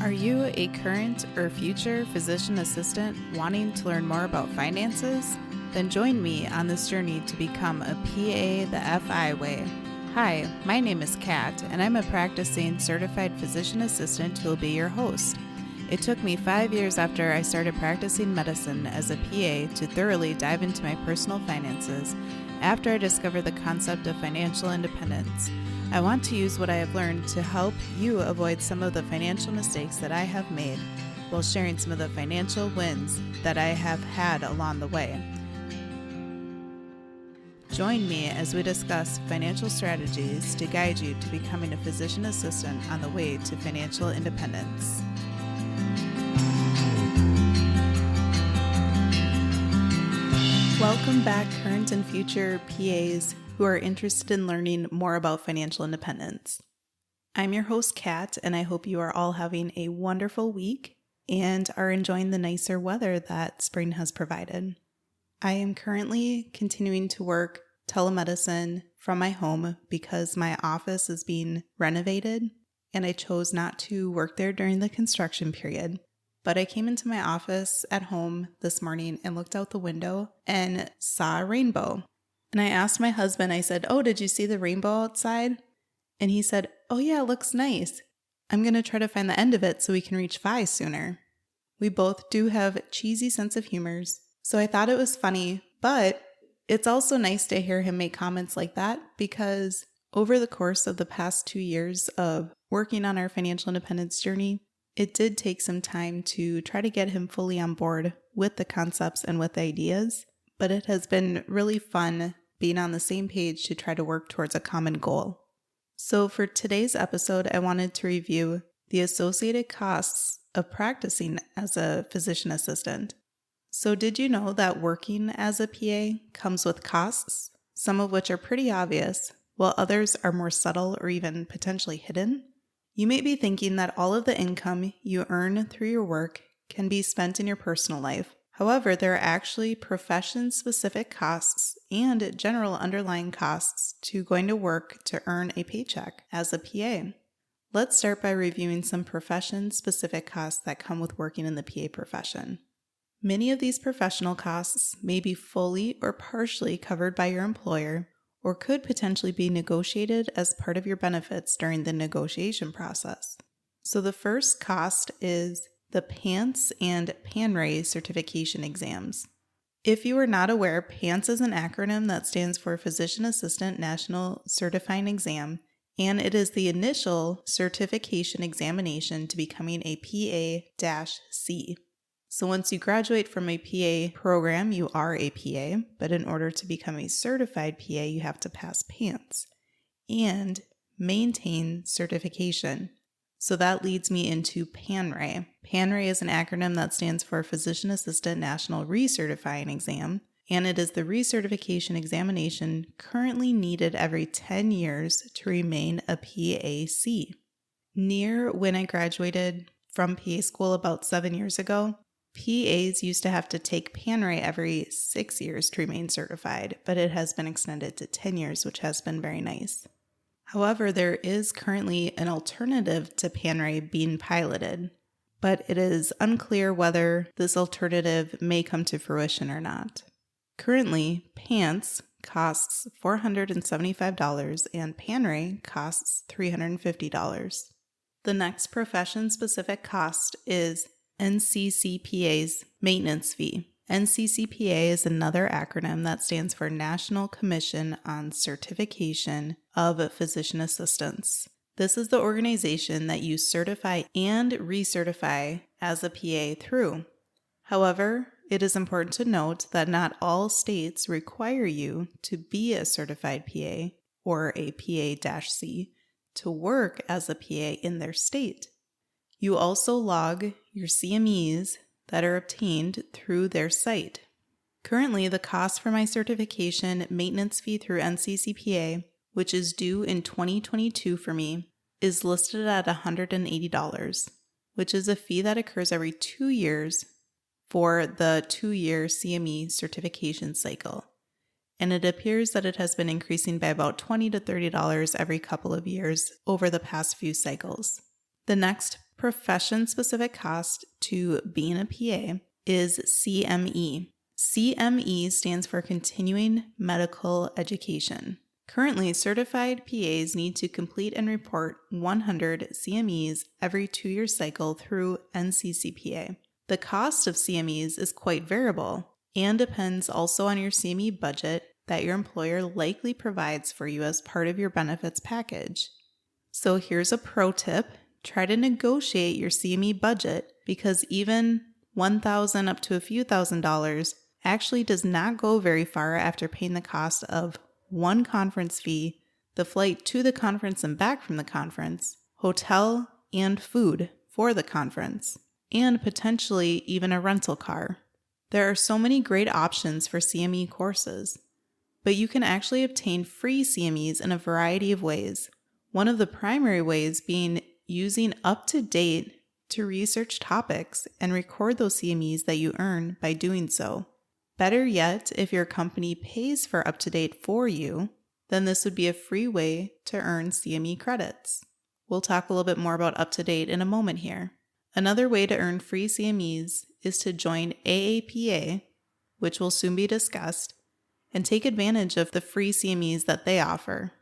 Are you a current or future physician assistant wanting to learn more about finances? Then join me on this journey to become a PA the FI way. Hi, my name is Kat, and I'm a practicing certified physician assistant who will be your host. It took me 5 years after I started practicing medicine as a PA to thoroughly dive into my personal finances after I discovered the concept of financial independence. I want to use what I have learned to help you avoid some of the financial mistakes that I have made while sharing some of the financial wins that I have had along the way. Join me as we discuss financial strategies to guide you to becoming a physician assistant on the way to financial independence. Welcome back, current and future PAs who are interested in learning more about financial independence. I'm your host, Kat, and I hope you are all having a wonderful week and are enjoying the nicer weather that spring has provided. I am currently continuing to work telemedicine from my home because my office is being renovated and I chose not to work there during the construction period. But I came into my office at home this morning and looked out the window and saw a rainbow. And I asked my husband, I said, "Oh, did you see the rainbow outside?" And he said, "Oh yeah, it looks nice. I'm going to try to find the end of it so we can reach 5 sooner." We both do have cheesy sense of humors, so I thought it was funny, but it's also nice to hear him make comments like that because over the course of the past 2 years of working on our financial independence journey, it did take some time to try to get him fully on board with the concepts and with the ideas, but it has been really fun being on the same page to try to work towards a common goal. So for today's episode, I wanted to review the associated costs of practicing as a physician assistant. So did you know that working as a PA comes with costs, some of which are pretty obvious, while others are more subtle or even potentially hidden? You may be thinking that all of the income you earn through your work can be spent in your personal life. However, there are actually profession-specific costs and general underlying costs to going to work to earn a paycheck as a PA. Let's start by reviewing some profession-specific costs that come with working in the PA profession. Many of these professional costs may be fully or partially covered by your employer, or could potentially be negotiated as part of your benefits during the negotiation process. So the first cost is the PANCE and PANRE certification exams. If you are not aware, PANCE is an acronym that stands for Physician Assistant National Certifying Exam, and it is the initial certification examination to becoming a PA-C. So once you graduate from a PA program, you are a PA, but in order to become a certified PA, you have to pass PANCE and maintain certification. So that leads me into PANRE. PANRE is an acronym that stands for Physician Assistant National Recertifying Exam, and it is the recertification examination currently needed every 10 years to remain a PA-C. Near when I graduated from PA school about 7 years ago, PAs used to have to take PANRE every 6 years to remain certified, but it has been extended to 10 years, which has been very nice. However, there is currently an alternative to PANRE being piloted, but it is unclear whether this alternative may come to fruition or not. Currently, PANCE costs $475 and PANRE costs $350. The next profession-specific cost is NCCPA's maintenance fee. NCCPA is another acronym that stands for National Commission on Certification of Physician Assistants. This is the organization that you certify and recertify as a PA through. However, it is important to note that not all states require you to be a certified PA or a PA-C to work as a PA in their state. You also log your CMEs that are obtained through their site. Currently, the cost for my certification maintenance fee through NCCPA, which is due in 2022 for me, is listed at $180, which is a fee that occurs every 2 years for the 2-year CME certification cycle. And it appears that it has been increasing by about $20 to $30 every couple of years over the past few cycles. The next profession-specific cost to being a PA is CME. CME stands for Continuing Medical Education. Currently, certified PAs need to complete and report 100 CMEs every 2-year cycle through NCCPA. The cost of CMEs is quite variable and depends also on your CME budget that your employer likely provides for you as part of your benefits package. So here's a pro tip. Try to negotiate your CME budget because even $1,000 up to a few $1,000s actually does not go very far after paying the cost of one conference fee, the flight to the conference and back from the conference, hotel and food for the conference, and potentially even a rental car. There are so many great options for CME courses, but you can actually obtain free CMEs in a variety of ways. One of the primary ways being using UpToDate to research topics and record those CMEs that you earn by doing so. Better yet, if your company pays for UpToDate for you, then this would be a free way to earn CME credits. We'll talk a little bit more about UpToDate in a moment here. Another way to earn free CMEs is to join AAPA, which will soon be discussed, and take advantage of the free CMEs that they offer.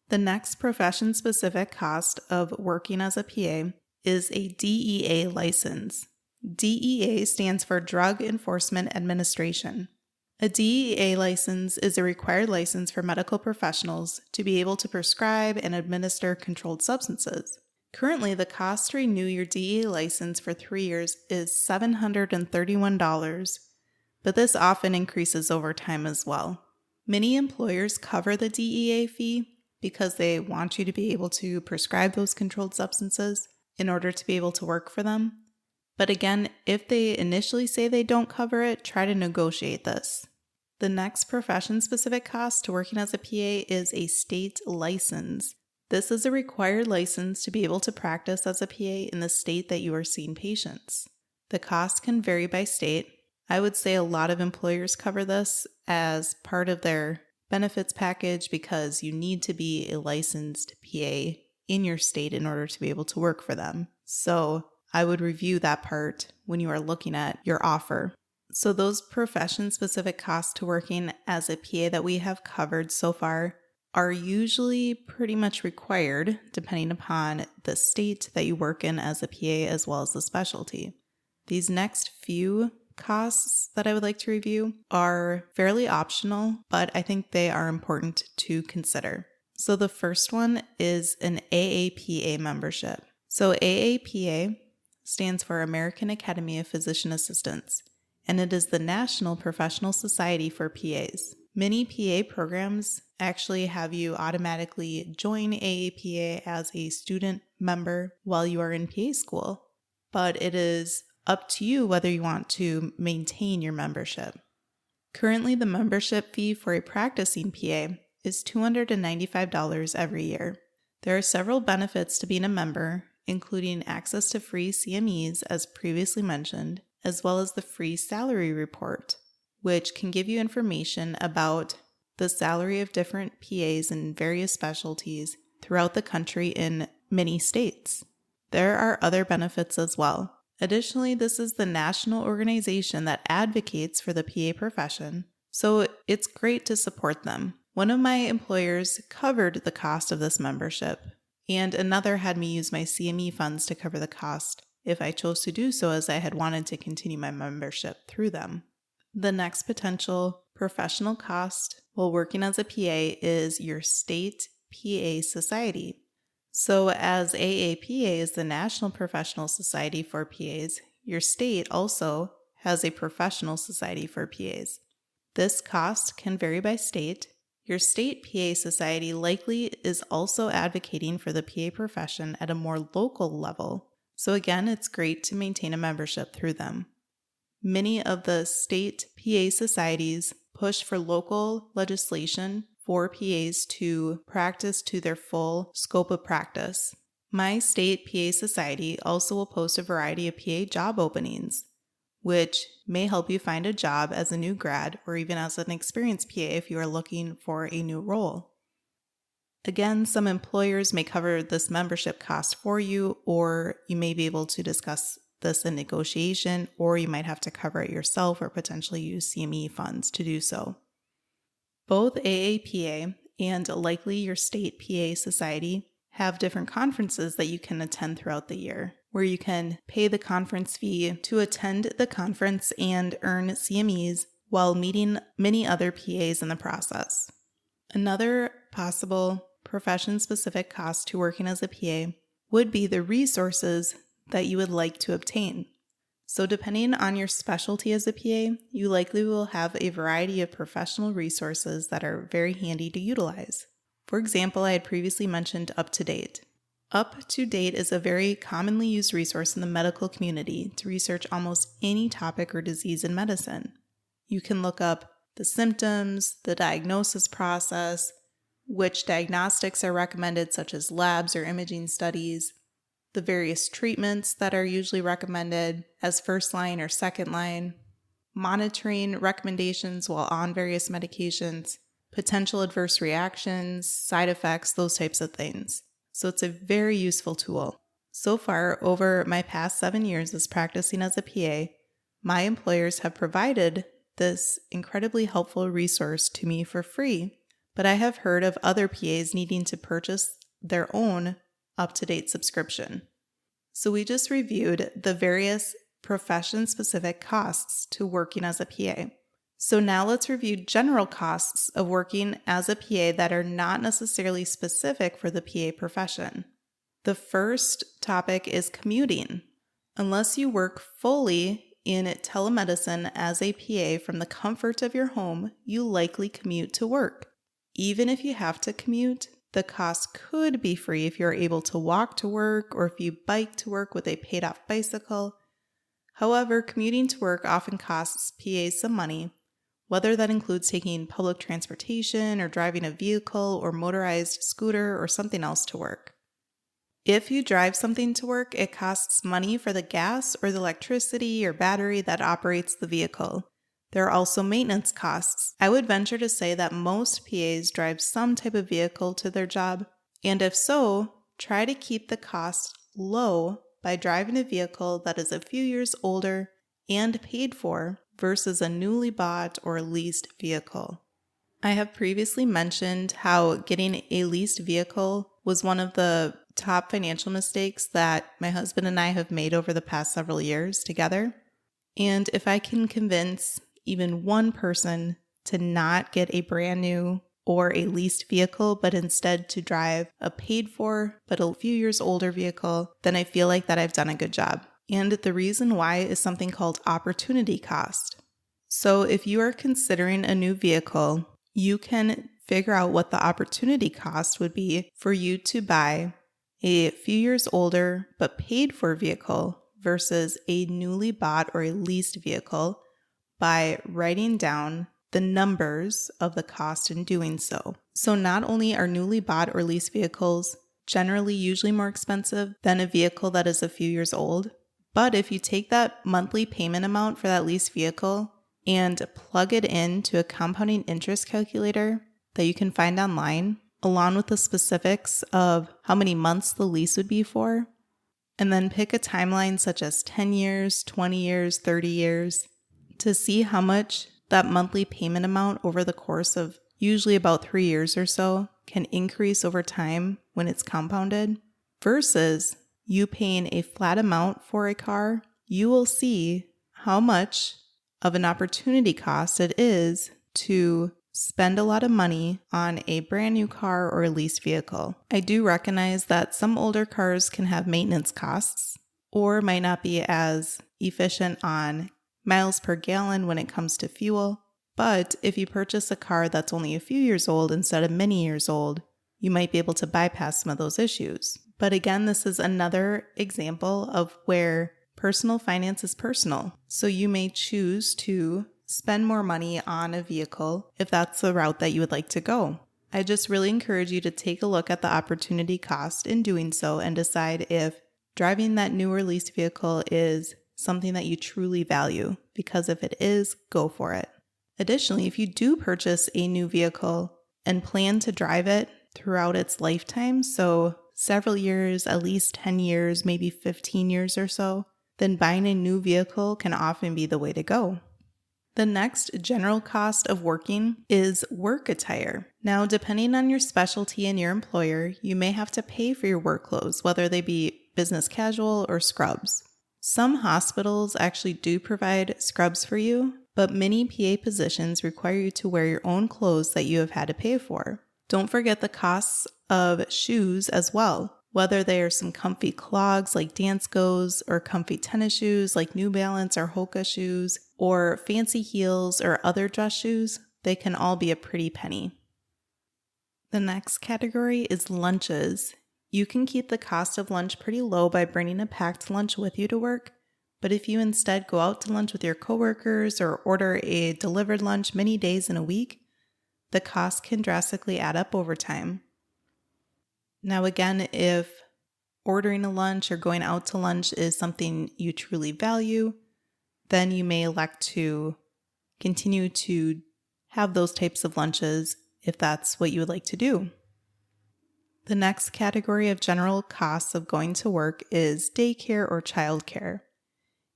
The next profession-specific cost of working as a PA is a DEA license. DEA stands for Drug Enforcement Administration. A DEA license is a required license for medical professionals to be able to prescribe and administer controlled substances. Currently, the cost to renew your DEA license for 3 years is $731, but this often increases over time as well. Many employers cover the DEA fee because they want you to be able to prescribe those controlled substances in order to be able to work for them. But again, if they initially say they don't cover it, try to negotiate this. The next profession-specific cost to working as a PA is a state license. This is a required license to be able to practice as a PA in the state that you are seeing patients. The cost can vary by state. I would say a lot of employers cover this as part of their benefits package because you need to be a licensed PA in your state in order to be able to work for them. So I would review that part when you are looking at your offer. So those profession-specific costs to working as a PA that we have covered so far are usually pretty much required depending upon the state that you work in as a PA as well as the specialty. These next few costs that I would like to review are fairly optional, but I think they are important to consider. So the first one is an AAPA membership. So AAPA stands for American Academy of Physician Assistants, and it is the National Professional Society for PAs. Many PA programs actually have you automatically join AAPA as a student member while you are in PA school, but it is up to you whether you want to maintain your membership. Currently, the membership fee for a practicing PA is $295 every year. There are several benefits to being a member, including access to free CMEs as previously mentioned, as well as the free salary report, which can give you information about the salary of different PAs in various specialties throughout the country in many states. There are other benefits as well. Additionally, this is the national organization that advocates for the PA profession, so it's great to support them. One of my employers covered the cost of this membership, and another had me use my CME funds to cover the cost if I chose to do so, as I had wanted to continue my membership through them. The next potential professional cost while working as a PA is your state PA society. So as AAPA is the National Professional Society for PAs, your state also has a professional society for PAs. This cost can vary by state. Your state PA society likely is also advocating for the PA profession at a more local level. So again, it's great to maintain a membership through them. Many of the state PA societies push for local legislation for PAs to practice to their full scope of practice. My state PA society also will post a variety of PA job openings, which may help you find a job as a new grad or even as an experienced PA if you are looking for a new role. Again, some employers may cover this membership cost for you, or you may be able to discuss this in negotiation, or you might have to cover it yourself or potentially use CME funds to do so. Both AAPA and likely your state PA society have different conferences that you can attend throughout the year, where you can pay the conference fee to attend the conference and earn CMEs while meeting many other PAs in the process. Another possible profession-specific cost to working as a PA would be the resources that you would like to obtain. So depending on your specialty as a PA, you likely will have a variety of professional resources that are very handy to utilize. For example, I had previously mentioned UpToDate. UpToDate is a very commonly used resource in the medical community to research almost any topic or disease in medicine. You can look up the symptoms, the diagnosis process, which diagnostics are recommended, such as labs or imaging studies, the various treatments that are usually recommended as first line or second line, monitoring recommendations while on various medications, potential adverse reactions, side effects, those types of things. So it's a very useful tool. So far, over my past 7 years as practicing as a PA, my employers have provided this incredibly helpful resource to me for free. But I have heard of other PAs needing to purchase their own UpToDate subscription. So we just reviewed the various profession-specific costs to working as a PA. So now let's review general costs of working as a PA that are not necessarily specific for the PA profession. The first topic is commuting. Unless you work fully in telemedicine as a PA from the comfort of your home, you likely commute to work. Even if you have to commute, the cost could be free if you're able to walk to work or if you bike to work with a paid-off bicycle. However, commuting to work often costs PAs some money, whether that includes taking public transportation or driving a vehicle or motorized scooter or something else to work. If you drive something to work, it costs money for the gas or the electricity or battery that operates the vehicle. There are also maintenance costs. I would venture to say that most PAs drive some type of vehicle to their job, and if so, try to keep the cost low by driving a vehicle that is a few years older and paid for versus a newly bought or leased vehicle. I have previously mentioned how getting a leased vehicle was one of the top financial mistakes that my husband and I have made over the past several years together. And if I can convince even one person to not get a brand new or a leased vehicle, but instead to drive a paid for but a few years older vehicle, then I feel like that I've done a good job. And the reason why is something called opportunity cost. So if you are considering a new vehicle, you can figure out what the opportunity cost would be for you to buy a few years older but paid for vehicle versus a newly bought or a leased vehicle by writing down the numbers of the cost in doing so. So not only are newly bought or leased vehicles generally usually more expensive than a vehicle that is a few years old, but if you take that monthly payment amount for that leased vehicle and plug it into a compounding interest calculator that you can find online, along with the specifics of how many months the lease would be for, and then pick a timeline such as 10 years, 20 years, 30 years, to see how much that monthly payment amount over the course of usually about 3 years or so can increase over time when it's compounded, versus you paying a flat amount for a car, you will see how much of an opportunity cost it is to spend a lot of money on a brand new car or a leased vehicle. I do recognize that some older cars can have maintenance costs or might not be as efficient on miles per gallon when it comes to fuel. But if you purchase a car that's only a few years old instead of many years old, you might be able to bypass some of those issues. But again, this is another example of where personal finance is personal. So you may choose to spend more money on a vehicle if that's the route that you would like to go. I just really encourage you to take a look at the opportunity cost in doing so and decide if driving that new or leased vehicle is something that you truly value, because if it is, go for it. Additionally, if you do purchase a new vehicle and plan to drive it throughout its lifetime, so several years, at least 10 years, maybe 15 years or so, then buying a new vehicle can often be the way to go. The next general cost of working is work attire. Now, depending on your specialty and your employer, you may have to pay for your work clothes, whether they be business casual or scrubs. Some hospitals actually do provide scrubs for you, but many PA positions require you to wear your own clothes that you have had to pay for. Don't forget the costs of shoes as well, whether they are some comfy clogs like Danskos or comfy tennis shoes like New Balance or Hoka shoes, or fancy heels or other dress shoes, they can all be a pretty penny. The next category is lunches. You can keep the cost of lunch pretty low by bringing a packed lunch with you to work, but if you instead go out to lunch with your coworkers or order a delivered lunch many days in a week, the cost can drastically add up over time. Now again, if ordering a lunch or going out to lunch is something you truly value, then you may elect to continue to have those types of lunches if that's what you would like to do. The next category of general costs of going to work is daycare or childcare.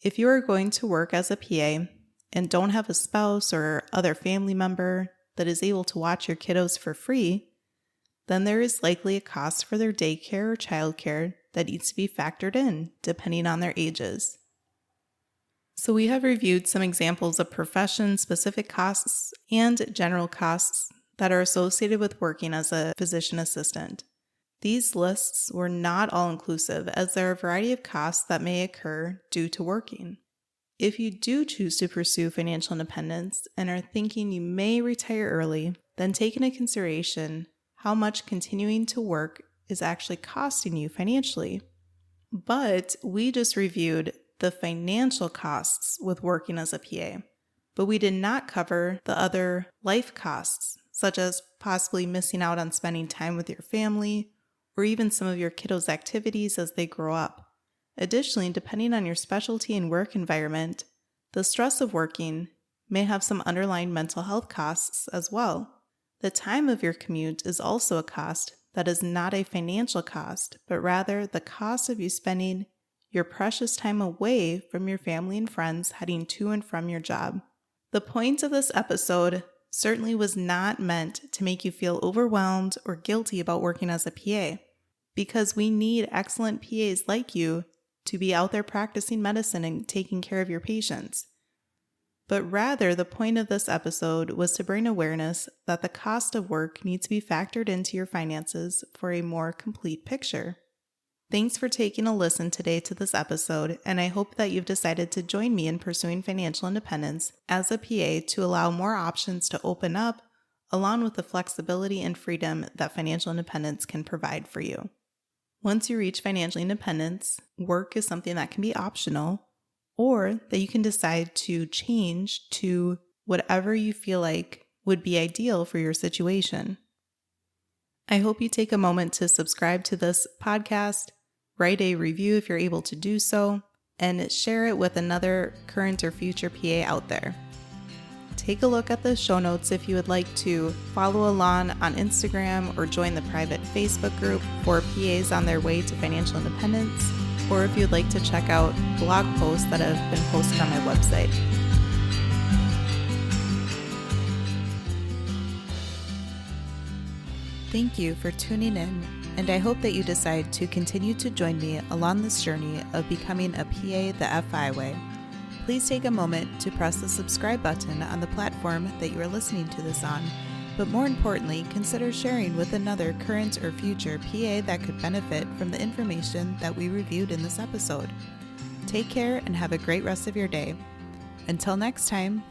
If you are going to work as a PA and don't have a spouse or other family member that is able to watch your kiddos for free, then there is likely a cost for their daycare or childcare that needs to be factored in, depending on their ages. So we have reviewed some examples of profession-specific costs and general costs that are associated with working as a physician assistant. These lists were not all-inclusive, as there are a variety of costs that may occur due to working. If you do choose to pursue financial independence and are thinking you may retire early, then take into consideration how much continuing to work is actually costing you financially. But we just reviewed the financial costs with working as a PA, but we did not cover the other life costs, such as possibly missing out on spending time with your family or even some of your kiddos' activities as they grow up. Additionally, depending on your specialty and work environment, the stress of working may have some underlying mental health costs as well. The time of your commute is also a cost that is not a financial cost, but rather the cost of you spending your precious time away from your family and friends heading to and from your job. The point of this episode certainly was not meant to make you feel overwhelmed or guilty about working as a PA, because we need excellent PAs like you to be out there practicing medicine and taking care of your patients. But rather, the point of this episode was to bring awareness that the cost of work needs to be factored into your finances for a more complete picture. Thanks for taking a listen today to this episode, and I hope that you've decided to join me in pursuing financial independence as a PA to allow more options to open up, along with the flexibility and freedom that financial independence can provide for you. Once you reach financial independence, work is something that can be optional, or that you can decide to change to whatever you feel like would be ideal for your situation. I hope you take a moment to subscribe to this podcast, write a review if you're able to do so, and share it with another current or future PA out there. Take a look at the show notes if you would like to follow along on Instagram or join the private Facebook group for PAs on their way to financial independence, or if you'd like to check out blog posts that have been posted on my website. Thank you for tuning in, and I hope that you decide to continue to join me along this journey of becoming a PA the FI way. Please take a moment to press the subscribe button on the platform that you are listening to this on, but more importantly, consider sharing with another current or future PA that could benefit from the information that we reviewed in this episode. Take care and have a great rest of your day. Until next time.